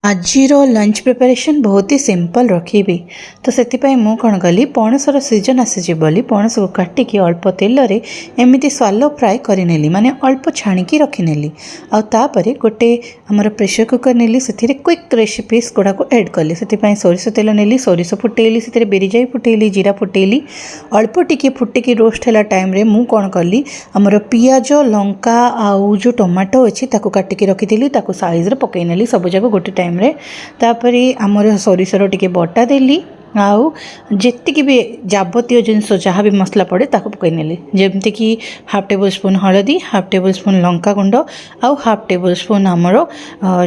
आजिर lunch preparation बहुत ही simple रखी। तो से मु कौन कली पणसर सीजन आसीजी बोली पणस को काटिकी अल्प तेल एमती स्वालो फ्राए करनेली माने अल्प छाणिकी रखिनेली। आउे गोटे आमर प्रेसर कुकर नेली से क्विक रेसिपीज गुड़ाक ऐड कली से सोरिष तेल नेली सोरिष फुटेली से बेरीजाई फुटेली जीरा फुटेली अल्प टिके फुटिकी रोस्ट है टाइम रे मु कौन कली आमर पियाज लंका आउ जो टमाटो अच्छी काटिकी रखी साइज पकई नेली सब जाक गोटे टाइम तापरे आमर सोरिषर टिके बटा देली आउ जी भी जाबतीय जिनस जहाँ भी मसला पड़े ताको पकई नेली जमती कि हाफ टेबल स्पून हलदी हाफ टेबल स्पून लंका गुंड आउ हाफ टेबल स्पून आमर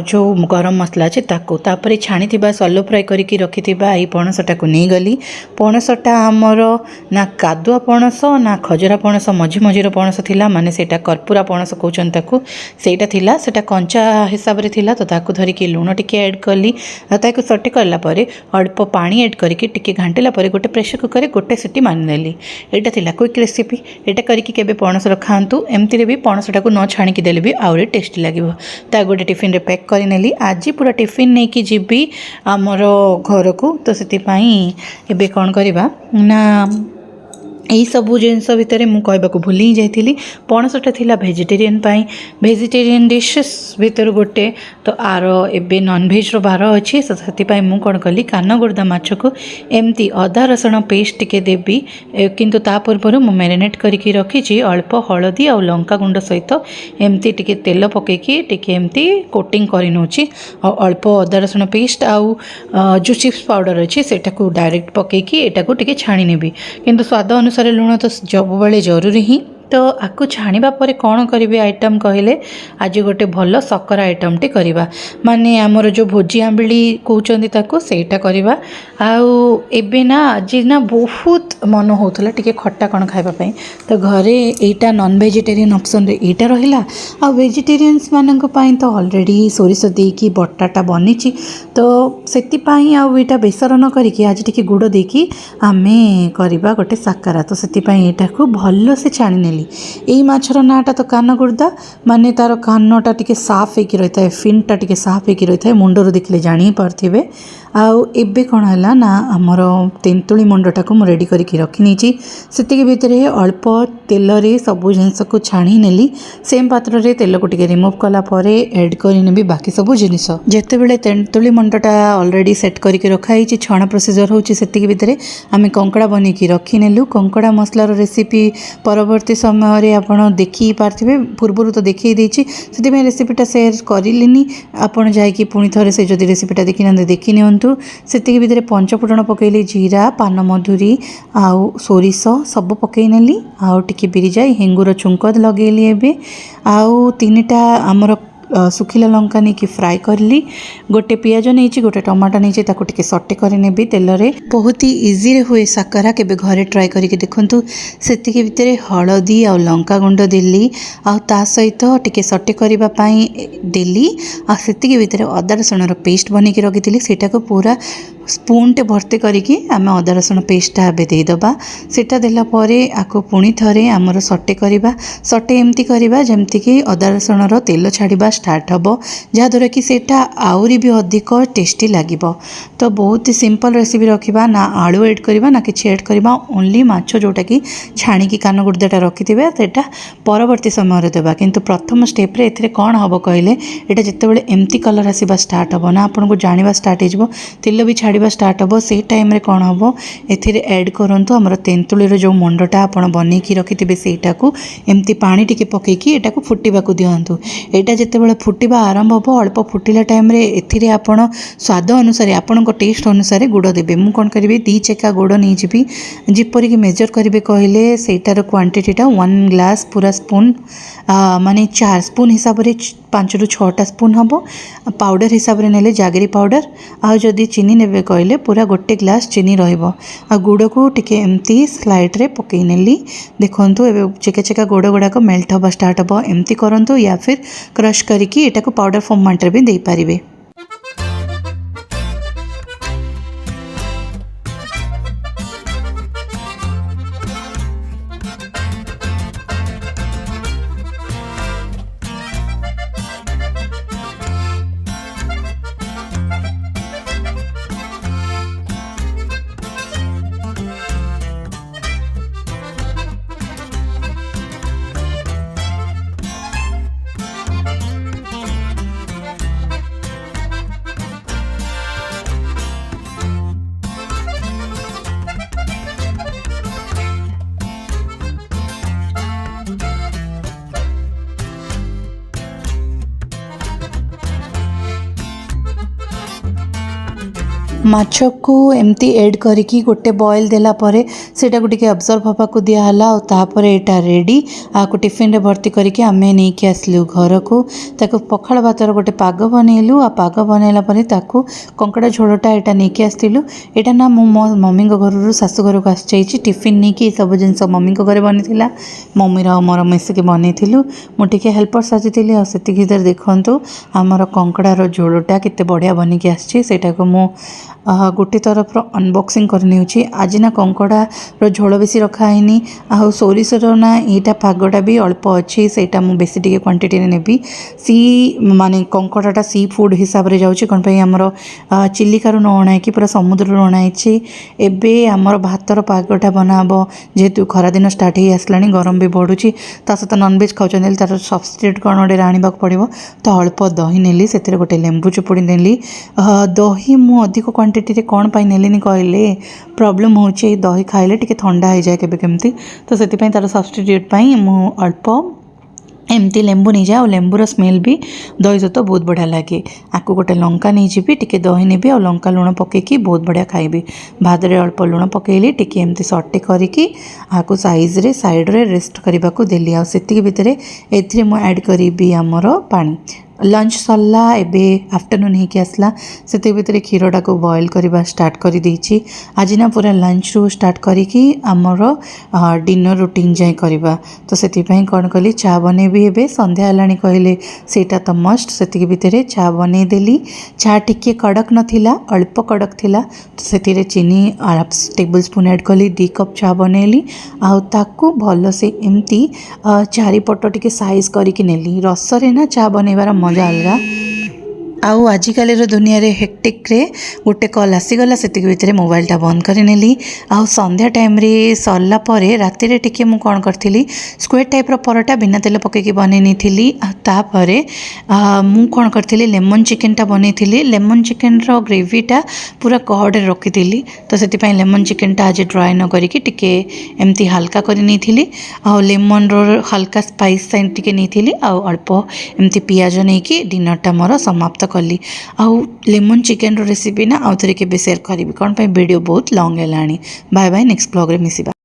जो गरम मसला अच्छे तापर छाणी सलो फ्राए करके रखि पणसटा को नहीं गली। पणसटा आमर ना कादुआ पणस ना खजरा पणस मझी मझीर पणस थिला माने सेटा कर्पूरा पणस कहउछन ताकू सेटा थिला सेटा कंचा हिसाब रे थिला तो ताकू धरिकी लूण टिके ऐड कली ताकू सटे करला परे अल्प पानी ऐड करके टिके घांटिला परे गोटे प्रेसर कुकर रे गोटे सीटी मारनेली। एटा थिला क्विक रेसिपी एटा करके केबे पणस खातु एमती रे भी पणसटा को न छाणिकी देले भी आउरे टेस्टी लागिवो। ता गोटे टिफिन रे पैक करि नेली आज पूरा टिफिन नहीं कि जीबी आमर घर को तो सेति पई एबे कोन करबा ना यही सबू जिनस भितर मुझे कहवाक भूली जाइली पणसटा थिला भेजिटेरियन भेजिटेरियन डिशेस भितर गोटे तो आर एबे नॉनभेज रो बार अच्छी से मुझे कौन कली कानगुर्दा माछ को एमती अदा रसुण पेस्ट टिके देवी किंतु ता पूर्व मु मैरिनेट करके रखी अल्प हलदी आ लंका गुंड सहित एमती टिके तेल पकईकी टिके एमती कोटिंग कर नौची अल्प अदा रसुण पेस्ट आउ जो चिप्स पाउडर अच्छी सेटा को डायरेक्ट पकईकी एटा को टिके छाणी नेबी किंतु स्वाद अनुसार लुण तो जब बेले जरूरी ही तो आपको छाणीबा परे कौन करेंगे आइटम कहले आज गोटे भल सकरा आइटम टी करवा माने आमर जो भोजी आंबिली कहते ताको सेटा करवा आउ एबे ना आज ना बहुत मन होता टिके खट्टा कौन खाइबापी तो घरे एटा नॉन वेजिटेरियन ऑप्शन रे एटा रहिला आ वेजिटेरियंस मानक पई तो ऑलरेडी सोरिष देकी बटाटा बनीची तो सेति पई आ एटा बेसर न करिकि आज टिके गुड़ देकी आमे करबा गोटे साकारा तो सेति पई एटा को भल से छाणी यही माछर नाटा तो कानगुर्दा माने तार कानटा टिके साफ होकर रही है फिनटा टिके साफ होकर रही है मुंडर देखले जानी पार्थिबे आउ एबे कौन है ना आमर तेंतुली मुंडटा को मुझे रेडी करके रखी से भितर अल्प तेल रे सबू जिनस को छाणी नेली सेम पात्र रे तेल को टिके रिमूव कला परे ऐड करनेबी बाकी सबू जिनिस जेते बेले तेंतुली मुंडटा ऑलरेडी सेट करके रखाई छणा प्रोसीजर होची सेतिके भितर आमे कंकड़ा बनेकी रखी नेलु कंकड़ा मसलार रेसिपी परवर्ती समय रे आपण देखि पार्थिबे पूर्व तो देखई देछि सेति रेसिपीटा शेयर करिलिनी आपण जायकी पुणी थरे से जदि रेसिपीटा देखि ना देखि नियंतु सेतिके भितर पंचफुटण पकईली जीरा पान मधुरी आउ सोरिष सब पकई नेली आउ टिके बिरिजाई हेंगुर छुंक लगेली एबे आउ तीनटा आमर सुखिला लंका नहीं कि फ्राए करली गोटे पियाज नहीं गोटे टमाटो नहीं टिके सटे कर नेबी तेल रे बहुत ही इजी रे हुए साकारा केबे घरे ट्राए करके देखंतु सेतिके भितर हलदी आ लंका गुंड देली आ ता सहित टिके सटे करबा पई देली आ सेतिके भितर अदा रसुण पेस्ट बनेकी रखिथिली सेटा को पूरा स्पून टे भर्ती करिकी आमे अदा रसुण पेस्टा एबे दे दबा सेटा देला परे आको पुणी थरे आमर सटे करबा सटे एमती करबा जेमती कि अदा रसुण रो तेल छाड़िबा स्टार्ट हबो जहाँद्वारा कि सेटा आउरी भी अधिक टेस्टी लागिबो। तो बहुत ही सिंपल रेसिपी रखिबा ना आलू ऐड करबा ना किछि ऐड करबा ओनली माछ जोटा कि छाणिकी कानगुर्दाटा रखिथिबा सेटा परवर्ती समय रे देबा किंतु प्रथम स्टेप रे एथिरे कोन हबो कहले एटा जत्ते एमती कलर आसीबा स्टार्ट हबो ना आपन को जानिबा स्टार्ट हेजबो तेल भी छाड़िबा स्टार्ट हबो से टाइम रे कोन हबो एथिरे ऐड करंतु हमर तेंतुली रो जो मंडटा आपण बनेकी रखिथिबे सेटा को एमती पानी टिके पकेकी एटा को फुटिबा को दियंतु एटा जत्ते फुटिबा आरंभ हो अल्प फुटिला टाइम रे एथिरे आपण स्वाद अनुसार आपण टेस्ट अनुसार गुड़ देबे मु कोन करिवे 2 चेका गुड़ नहीं जीबी जिपरि कि मेजर करिवे कहले सेटार क्वांटिटीटा 1 ग्लास पूरा स्पून माने 4 स्पून हिसाब रे 5 रु 6टा स्पून हबो पाउडर हिसाब रे नेले जागरी पाउडर आ जदी चीनी नेबे कहले पूरा गोटे ग्लास चीनी रहइबो आ गुड़ को टिके एमती स्लाइड रे पकई नेली देखंतु एबे चेका चेका गुड़ गुडा को मेल्ट हबा स्टार्ट हबो एमती करंतु या फिर क्रश करिकी एटा को पाउडर फॉर्मेट रे भी दे पारिबे। ମାଛକୁ ଏମିତି ଏଡ୍ କରିକି ଗୋଟେ ବଏଲ୍ ଦେଲା ପରେ ସେଇଟାକୁ ଟିକେ ଅବଜର୍ଭ ହେବାକୁ ଦିଆହେଲା ଆଉ ତାପରେ ଏଇଟା ରେଡ଼ି। ଆକୁ ଟିଫିନ୍ରେ ଭର୍ତ୍ତି କରିକି ଆମେ ନେଇକି ଆସିଲୁ ଘରକୁ। ତାକୁ ପଖାଳ ଭାତର ଗୋଟେ ପାଗ ବନେଇଲୁ। ଆଉ ପାଗ ବନେଇଲା ପରେ ତାକୁ କଙ୍କଡ଼ା ଝୋଳଟା ଏଇଟା ନେଇକି ଆସିଥିଲୁ। ଏଇଟା ନା ମୁଁ ମୋ ମମିଙ୍କ ଘରରୁ ଶାଶୁ ଘରକୁ ଆସିଯାଇଛି ଟିଫିନ୍ ନେଇକି। ସବୁ ଜିନିଷ ମମିଙ୍କ ଘରେ ବନିଥିଲା, ମମିର ଆଉ ମୋର ମିଶିକି ବନେଇଥିଲୁ। ମୁଁ ଟିକେ ହେଲ୍ପର ସାଜିଥିଲି। ଆଉ ସେତିକି ଭିତରେ ଦେଖନ୍ତୁ ଆମର କଙ୍କଡ଼ାର ଝୋଳଟା କେତେ ବଢ଼ିଆ ବନିକି ଆସିଛି। ସେଇଟାକୁ ମୁଁ ଗୋଟେ ତରଫର ଅନବକ୍ସିଂ କରିନେଉଛି। ଆଜି ନା କଙ୍କଡ଼ାର ଝୋଳ ବେଶୀ ରଖା ହେଇନି, ଆଉ ସୋରିଷର ନା ଏଇଟା ପାଗଟା ବି ଅଳ୍ପ ଅଛି, ସେଇଟା ମୁଁ ବେଶୀ ଟିକେ କ୍ୱାଣ୍ଟିଟିରେ ନେବି। ମାନେ କଙ୍କଡ଼ାଟା ସି ଫୁଡ଼୍ ହିସାବରେ ଯାଉଛି। କ'ଣ ପାଇଁ ଆମର ଚିଲିକାରୁ ନ ଅଣା ହେଇକି ପୁରା ସମୁଦ୍ରରୁ ଅଣା ହେଇଛି। ଏବେ ଆମର ଭାତର ପାଗଟା ବନାହେବ, ଯେହେତୁ ଖରାଦିନ ଷ୍ଟାର୍ଟ ହେଇ ଆସିଲାଣି, ଗରମ ବି ବଢ଼ୁଛି। ତା ସହିତ ନନଭେଜ୍ ଖାଉଛନ୍ତି ହେଲେ ତା'ର ସବଷ୍ଟିଟ୍ୟୁଟ୍ କ'ଣ ଗୋଟେ ଆଣିବାକୁ ପଡ଼ିବ। ତ ଅଳ୍ପ ଦହି ନେଲି, ସେଥିରେ ଗୋଟେ ଲେମ୍ବୁ ଚୁପୁଡ଼ି ନେଲି। ଦହି ମୁଁ ଅଧିକ କ୍ୱାଣ୍ଟିଟିରେ କ'ଣ ପାଇଁ ନେଲିନି କହିଲେ, ପ୍ରୋବ୍ଲେମ୍ ହେଉଛି ଦହି ଖାଇଲେ ଟିକେ ଥଣ୍ଡା ହେଇଯାଏ କେବେ କେମିତି। ତ ସେଥିପାଇଁ ତା'ର ସବଷ୍ଟିଟ୍ୟୁଟ୍ ପାଇଁ ମୁଁ ଅଳ୍ପ ଏମିତି ଲେମ୍ବୁ ନେଇଯାଏ। ଆଉ ଲେମ୍ବୁର ସ୍ମେଲ୍ ବି ଦହି ସହିତ ବହୁତ ବଢ଼ିଆ ଲାଗେ। ଆକୁ ଗୋଟେ ଲଙ୍କା ନେଇଯିବି, ଟିକେ ଦହି ନେବି ଆଉ ଲଙ୍କା ଲୁଣ ପକାଇକି ବହୁତ ବଢ଼ିଆ ଖାଇବି। ଭାତରେ ଅଳ୍ପ ଲୁଣ ପକାଇଲି, ଟିକେ ଏମିତି ସଟେ କରିକି ଆକୁ ସାଇଡ଼୍ରେ ରେଷ୍ଟ କରିବାକୁ ଦେଲି। ଆଉ ସେତିକି ଭିତରେ ଏଥିରେ ମୁଁ ଆଡ଼୍ କରିବି ଆମର ପାଣି। ଲଞ୍ଚ ସରିଲା, ଏବେ ଆଫ୍ଟରନୁନ୍ ହେଇକି ଆସିଲା। ସେତିକି ଭିତରେ କ୍ଷୀରଟାକୁ ବଏଲ୍ କରିବା ଷ୍ଟାର୍ଟ କରିଦେଇଛି। ଆଜି ନା ପୁରା ଲଞ୍ଚରୁ ଷ୍ଟାର୍ଟ କରିକି ଆମର ଡିନର୍ ରୁଟିନ୍ ଯାଏଁ କରିବା। ତ ସେଥିପାଇଁ କ'ଣ କଲି, ଚା' ବନେଇବି। ଏବେ ସନ୍ଧ୍ୟା ହେଲାଣି କହିଲେ ସେଇଟା ତ ମଷ୍ଟ। ସେତିକି ଭିତରେ ଚା' ବନେଇଦେଲି। ଚା' ଟିକେ କଡ଼କ ନଥିଲା, ଅଳ୍ପ କଡ଼କ ଥିଲା। ତ ସେଥିରେ ଚିନି ଟେବୁଲ୍ ସ୍ପୁନ୍ ଆଡ଼୍ କଲି, 2 କପ୍ ଚା' ବନେଇଲି। ଆଉ ତାକୁ ଭଲସେ ଏମିତି ଚାରିପଟ ଟିକେ ସାଇଜ୍ କରିକି ନେଲି। ରସରେ ନା ଚା' ବନେଇବାର ମଜା ଅଲଗା। ଆଉ ଆଜିକାଲିର ଦୁନିଆରେ ହେକ୍ଟିକ୍ରେ ଗୋଟେ କଲ୍ ଆସିଗଲା, ସେତିକି ଭିତରେ ମୋବାଇଲଟା ବନ୍ଦ କରିନେଲି। ଆଉ ସନ୍ଧ୍ୟା ଟାଇମ୍ରେ ସରିଲା ପରେ ରାତିରେ ଟିକେ ମୁଁ କ'ଣ କରିଥିଲି, ସ୍କ୍ୱେର୍ ଟାଇପ୍ର ପରଟା ବିନା ତେଲ ପକାଇକି ବନେଇ ନେଇଥିଲି। ଆଉ ତାପରେ ମୁଁ କ'ଣ କରିଥିଲି, ଲେମନ୍ ଚିକେନ୍ଟା ବନେଇଥିଲି। ଲେମନ୍ ଚିକେନ୍ର ଗ୍ରେଭିଟା ପୁରା କଡ଼ରେ ରଖିଥିଲି। ତ ସେଥିପାଇଁ ଲେମନ୍ ଚିକେନ୍ଟା ଆଜି ଡ୍ରାଏ ନ କରିକି ଟିକେ ଏମିତି ହାଲକା କରି ନେଇଥିଲି। ଆଉ ଲେମନ୍ର ହାଲକା ସ୍ପାଇସ୍ ସାଇନ୍ ଟିକେ ନେଇଥିଲି। ଆଉ ଅଳ୍ପ ଏମିତି ପିଆଜ ନେଇକି ଡିନର୍ଟା ମୋର ସମାପ୍ତ କଲି। ଆଉ ଲେମନ୍ ଚିକେନ୍ର ରେସିପି ନା ଆଉ ଥରେ କେବେ ସେୟାର କରିବି, କ'ଣ ପାଇଁ ଭିଡ଼ିଓ ବହୁତ ଲଙ୍ଗ୍ ହେଲାଣି। ବାଏ ବାଏ, ନେକ୍ସଟ ବ୍ଲଗ୍ରେ ମିଶିବା।